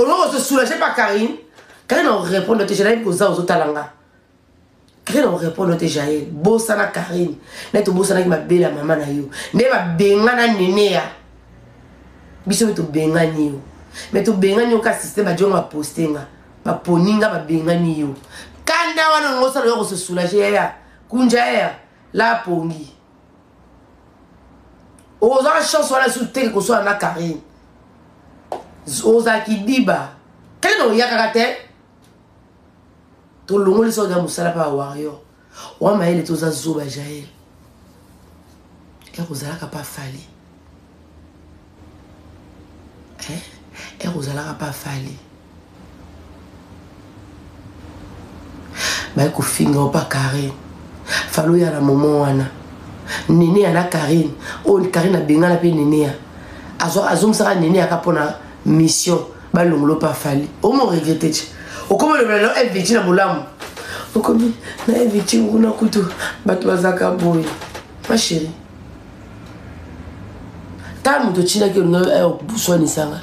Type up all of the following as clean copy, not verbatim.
On se soulager par Karine. Karine on répond de tes jaïs aux talanga. Karine on répond de tes jaïs. Bossana Karine. Net bossana qui m'a belle maman na yo. Ne ma bengana nénéa. Biso me to bengani yo. Mais to bengani yo ka système a djonga postinga. Ba poninga ba bengani yo. Kanda wana ngosa lo se soulager ya. Kunja ya la pongi. Oza chance wala soute ko so na Karine. Oza ki diba. Quel est le caractère? Tout le monde est dans le pas warrior. Ou ma elle est aux azoba jaël. Et Rosala n'a pas fallu. Et Rosala n'a pas fallu. Bah écoute finger pas Karine. Fallo ya la moment wana. Néné à la Karine. Oh Karine a bien la peine néné. Azom sera néné à capona mission. Ba longlo pas fallu. O mo regretter. O comme le blanc est victime na bolamu. O comme na est victime kuna kutu. Bato bazaka boy. Ma chérie. Ta muto china ke nga e buswani sanga.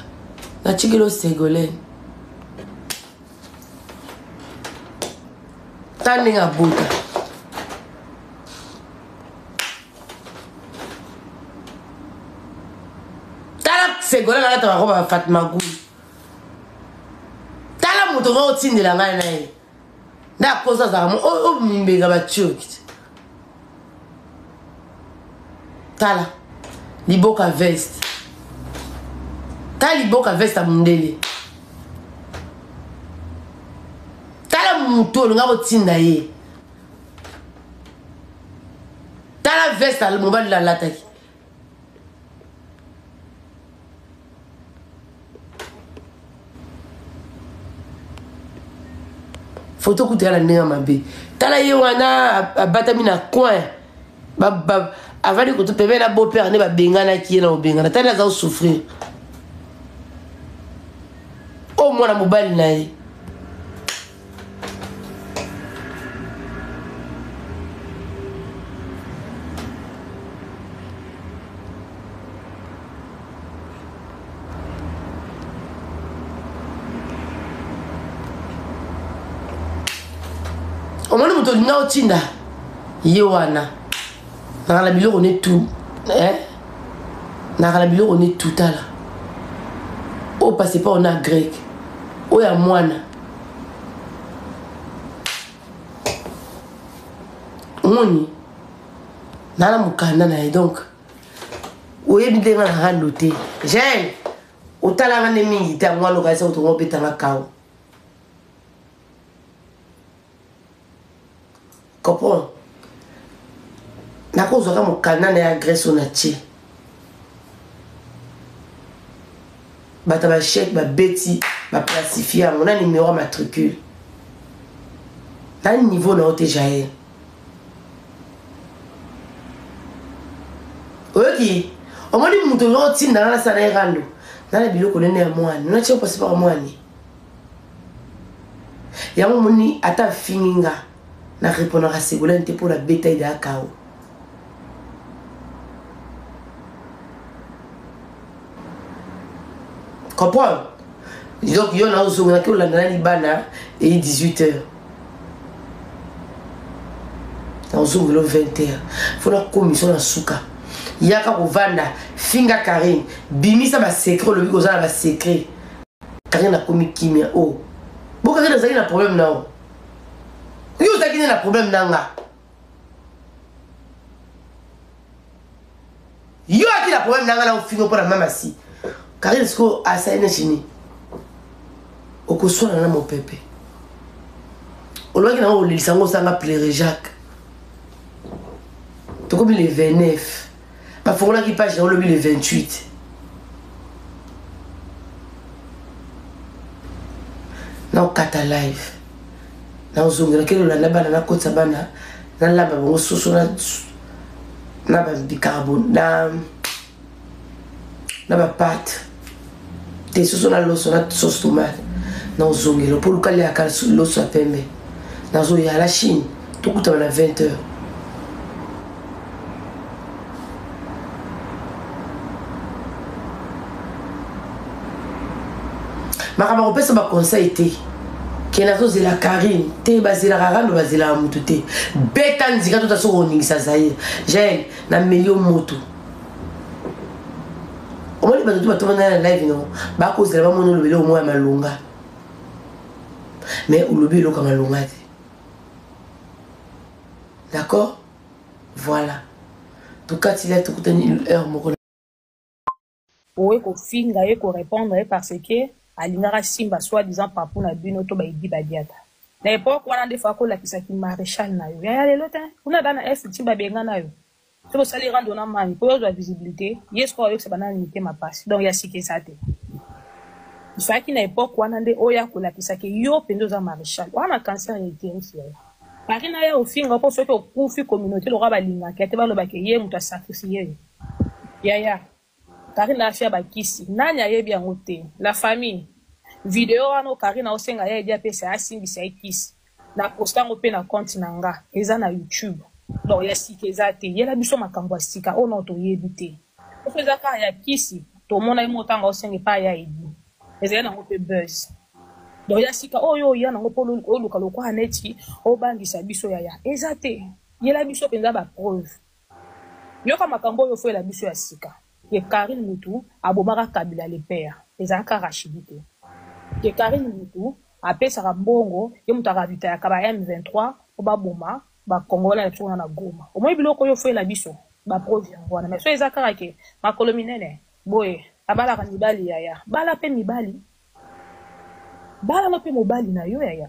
Na chikelo Ségolène. Ta ninga bota. Ta Ségolène na ta roba Fatma Gou. Tu vas au de la main. Na cause ça o mimbega ba tchokit. Tala liboka veste. Ta liboka veste mundele. Tala muto nga botinda ye. Tala veste al mobile la lataki. Photo coûte la néa mabe. Tala ye wana abatami na coin. Avant de que tu payes la beau-père ne va bengana qui est là au bengana. Tala za souffrir. Oh moi la mobile nae. On m'a dit non tinda yewana na la bilo on est tout na la bilo on est tout là au passé pas on a grec au ya moine moni na la mukanda na donc o yebi nga na noter j'ai au talanga ne mingi ta moi lokasa to ngopeta na kao. Comprends? Na cause ka mo kanana ya agression na ti. Bata ba chèque ba beti ba classifier mon numéro matricule. Dans niveau na ote jaé. Oki, o mo di muto yo ti na la sana irando. Na la biloko nene ya mwani. Na ti o passe par mwani. Ya mo ni ata fininga. Na répondre à Ségolène pour la bétail de Akao. Comprends? Donc, il y a un zoom qui est Libana et 18h. Dans zoom, il est 20h. Il faut la commission à Souka. Il y a un Vanda, Finga Karine, Bimi, ça va secret, le Bigoza va secret. Karine a commis Kimia. Oh. Bon, Karine a un problème là. Yo t'as un problème nanga. Yo a un problème nanga là au fingo pour la maman si. Car il est à ça une chini. Au cousson na mon pépé. Au loin qu'il a au lisango sanga pleurer Jacques. Tu comme les 29. Ba faut là qui page dans le 28. Non kata live. Na uzongera kero la nabana na kotsa bana na lamba bongo soso na ba bicarbon na ba pâte te soso na loso na sauce tomate na uzongera pour le caler à cal loso apembe na zo ya la Chine tout coûte na 20h. makambo kopesa ba conseil te kena tozela Karine te bazelaka kando bazelaka mutu te beta nzika tota soko oningisa Zaire Jael na melio motu omoni bato tu batomana na live no bakozela bamona olobele omo ya malonga mais olobi eloko malonga te d'accord voilà tukatila tukutani heure moko oye kofinga ye korépondre parce que alingaka simba soi-disant papu na bino to baidi badiata na époque wana nde fa kolakisaki maréchal na yo yaya lelo te kuna dana est ti babenga na yo to bosali rando na mani po yozwa visibilité ye siko oyokisa banani mite mapasi donc ya sikesa te ifaki na époque wana nde oyo akolakisaki yo mpenza oza maréchal wana cancer ya iterisi yayo pari na ye ofinga mpo soki okufi communauté lokwa balingaki ate balobake ye moto asakrifie ye yaya Karine afia bakisi nani ayebi yango te la famille video wana Karine osenga ya edia pesa asimbisa ekisi na postango pe na compte nanga eza na YouTube donc ya sikeza te yela biso makambo ya sika ono to yebi te ofeza ka ya kisi to mona imo tanga osenge pa ya edi eza na ngope buzz donc ya sika oyo ya na ngopo oluka lokwa neti obangisa biso ya eza te yela biso penza ba preuve yoka makambo yo fo la biso ya sika que Karine Moutou abomaka Kabila le père ezaka rachidité que Karine Moutou apesa mbongo ye mutaka vita ya kaba M23 oba boma ba Congolais na na Goma au moins biloko yo fait la biso ba preuve wana mais so ezaka ke makolo minene boye abala ka mibali yaya bala pe mibali bala no pe mobali na yo yaya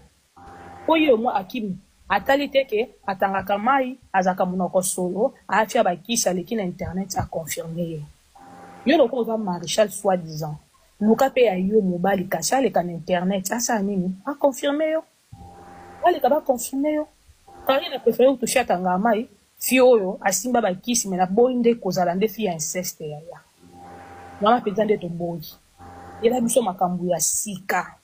oyo mo akimi atali teke atangaka mai azaka munoko solo afia bakisa leki na internet a confirmer yo loko oza maréchal soi-disant luka pe ya yo mobali kasi aleka na internet asa nini a confirmer yo aleka ba confirmer yo Karine a préféré toucher atanga mai fi oyo asimba bakisi me na boyi nde kozala nde fi ya inceste yaya wana penza nde toboyi yela biso makambo ya sika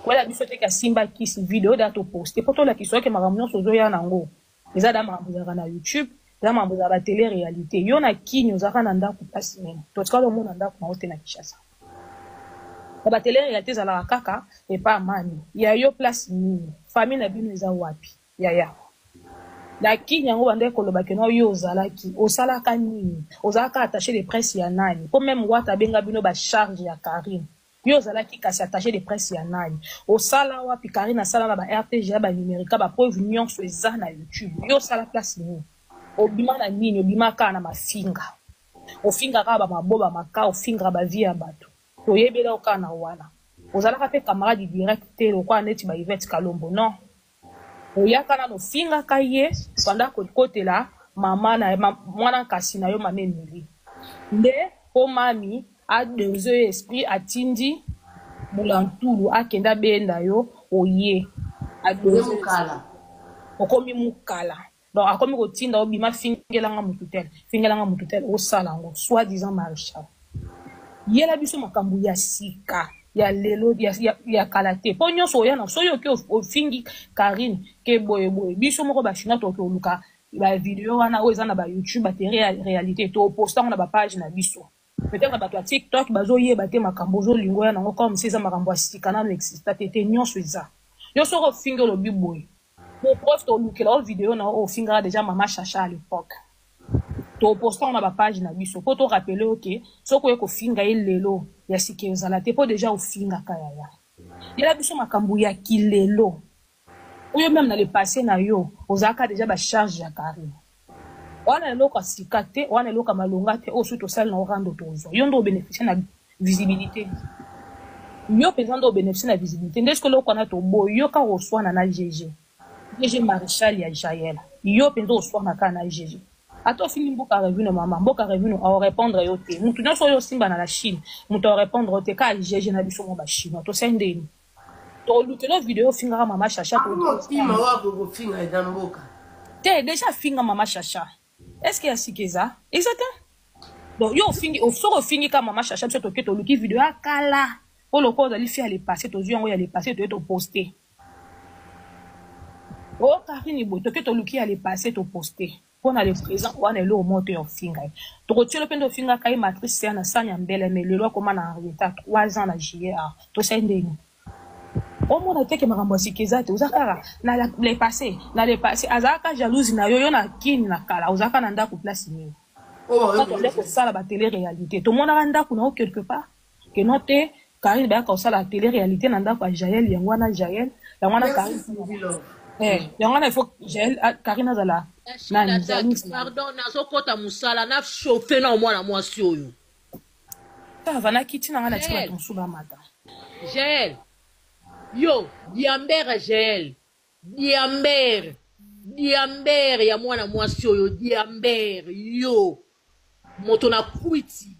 wala biso teke asimba kisi video da to poste po tolakisa ke makambo nyonso ozoya nango eza da makambo ezalaka na YouTube eza makambo ezalaka télé réalité yo na kini ozalaka na ndako mpasi nene totikala omona ndako nango te na Kinshasa na batélé réalité ezalaka kaka epa amani ya yo place nini famille na bino eza wapi yaya na kini yango bande kolobake na yo ozalaki osalaka nini ozalaka attaché de presse ya nani po même wata benga bino ba charge ya Karine yo zalaki kasi attaché de presse ya nani osala wapi Karine asala na ba RTG ba numérique ba preuve nyonso eza na YouTube yo sala place ni obima na nini obima ka na mafinga ofinga ka ba maboba maka ofinga ba vie ya bato to yebela okana wana ozalaka pe camarade direct te lokwa neti ba Yvette Kalombo non oyaka na no finga ka ye panda kotela mama na mwana kasi na yo maneneli nde po mami a deux esprit atindi bulantulu akenda benda yo oye a deux mukala okomi mukala donc akomi kotinda obima fingelanga mututel osala ngo soi-disant maréchal yela biso makambo ya sika ya lelo ya kalate po nyonso oya na soyo ke ofingi Karine ke boye biso moko ba china to luka ba video wana o eza na ba YouTube ba réalité to posta na ba page na biso peut-être bato ya TikTok bazoyeba te makambo ozolingo ya nango comme si eza makambo ya sika nano exista te nyonso eza yo soko ofinga lobi boye po prof tolukela o video na ofingaka déjà mama Chacha à l'époque to posta na ba page na biso po to rappeler ok soko ye kofinga ye lelo ya sika ezala te po déjà ofinga ka yaya yela biso makambo ya kilelo oyo même na le passé na yo ozaka déjà ba charge ya Karine wana eloko asika te wana eloko malonga te osu tosali na orando tozwa yo ndo bénéficier na visibilité yo penza ndo bénéficier na visibilité ndesko eloko na tobo yo ka oswana na GG maréchal ya Jael yo penza oswana ka na GG ato fini mboka revenu mama mboka revenu a répondre yo te mutu nyonso yo simba na la Chine mutu a répondre te ka GG na biso mo ba Chine to sendeni to lukelo video finga mama Chacha to pima wako finga eza mboka te déjà finga mama Chacha. Est-ce qu'il y a sikeza? Exactement. Donc yo fingi fingi ka mama Chacha to ke to luki video akala. Pour le cause ali faire les passer to yongo ya les passer to poster. Oh Karine bo to ke to luki ya les passer to poster. Pour na le présent wana le au moto yo finga. To ko tshelo pendo finga kai matrice ya na sanya mbele mais le loi comment na retard 3 ans na JA. To sendeni. Au moins, on a été marambo sikeza te uzakara na les passés azaka jalousie na yo na kin na kala uzaka na ndako place ni. Quand on est ça la télé réalité. Tout le monde a ndako na quelque part que note Karine ba ka ça la télé réalité na ndako a Jaël yangwana Jaël yangwana Karine. Yangwana il faut Jaël Karine azala. Pardon na sokota musala na chauffer na mwana mwasi oyo. Ça va na kiti na ngana tika ton suba mata. Jaël. Yo, Diamber Jaël. Diamber ya mwana mwasi oyo Diamber yo. Moto na kwiti.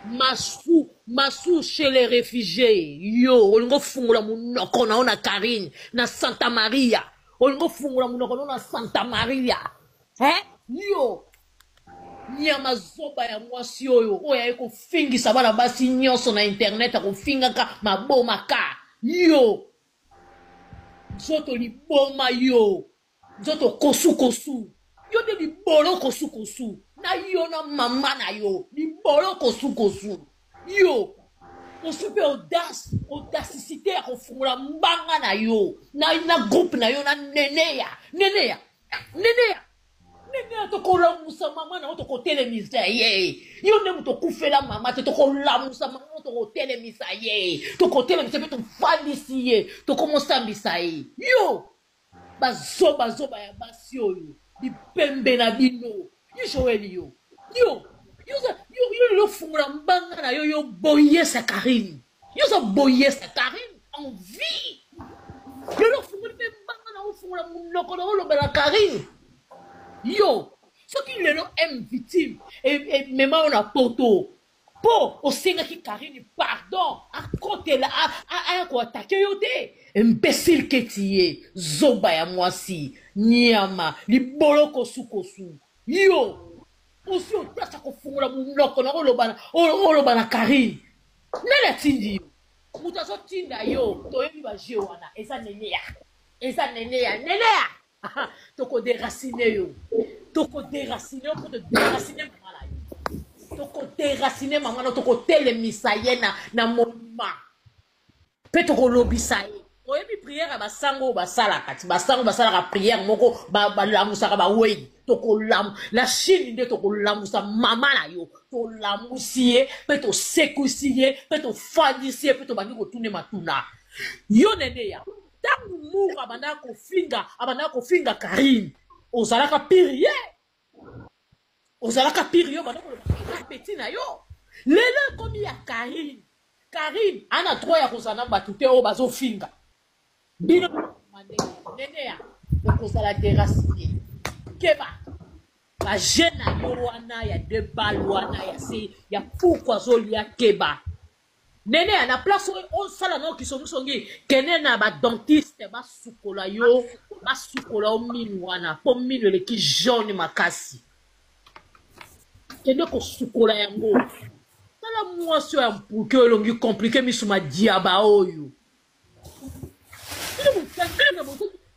Masu chez les réfugiés. Yo, olingo fungula munoko na ona Karine na Santa Maria. Olingo fungula munoko na Santa Maria. Yo. Nyama zoba ya mwasi oyo oya eko fingi sabana basi nyonso na internet ako fingaka maboma ka yo zoto liboma yo zoto kosu yo de libolo kosu na yo na mama na yo libolo kosu yo on se fait audacité ako fungula mbanga na yo na groupe na yo na neneya Nene tokola musa mama na to kotele misaye. Yo ne muto kufela mama te tokola musa mama to kotele misaye. To kotele misaye to fandisiye. To komosa misaye. Yo bazoba ya basi oyo. Di pembe na bino. Yo Joël yo. Yo lo fungula mbanga na yo boye sa Karine. Yo so boye sa Karine en vie. Yo lo fungula mbanga na o fungula munoko na lo bela Karine. Yo, ce qui est victime, et même on a poto, pour au Seigneur qui Karine, pardon, à côté là, à quoi attaquer yote, imbécile que tu es, zoba ya mwasi, nyama, li bolo kosu, yo, aussi on t'a ko fungula munoko na olobana Karine, nana tindi yo, mutaso tinda yo, toyebi ba jewana, eza neneya, toko déraciner yo. Toko déraciner pour te déraciner maman là. Toko déraciner maman toko telemisa ye na monument. Pe toko lobisa ye. Oyebi prière ba sango ba sala kati. Ba sango ba sala ka prière moko ba lamusa ba wey. Toko lam la Chine de toko lamusa maman là yo. To lamusier, pe to sekusier, pe to fadisier, pe to bandi ko tourner matuna. Yo nene ya. Tangu mou abanda ko finga Karine ozalaka pirier banda ko petit na yo lelo komi ya Karine ana droit ya kozana batute o bazo finga bino nene ya kozala déraciner keba ba jeune yo wana ya de balwana ya se ya pourquoi zolia keba Nene à la place où on sala no qui sont songi kenena ba dentiste ba sukola yo ba sukola o minwana po minu le ki jaune makasi kende ko sukola yango tala mwasi ya mpuke longi compliqué misuma diaba oyo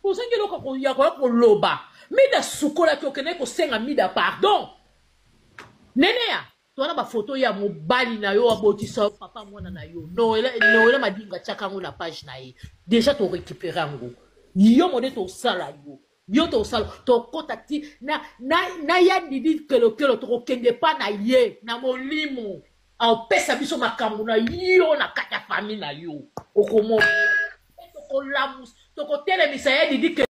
Posengi loko ko ya ko loba mida sukola ki okene ko senga mida pardon nene ya Toi, na photo ya mobali na yo abotisa papa mwana na yo. Noela madinga tchakango na page na ye. Déjà to récupérer ango. Yo mode to sala yo. Yo to sala to contacti na ya didi kelo to kende pa na ye na molimo. A pesa biso makambo na yo na kata famille na yo. Okomo. To ko lamus to ko telemisa ya didi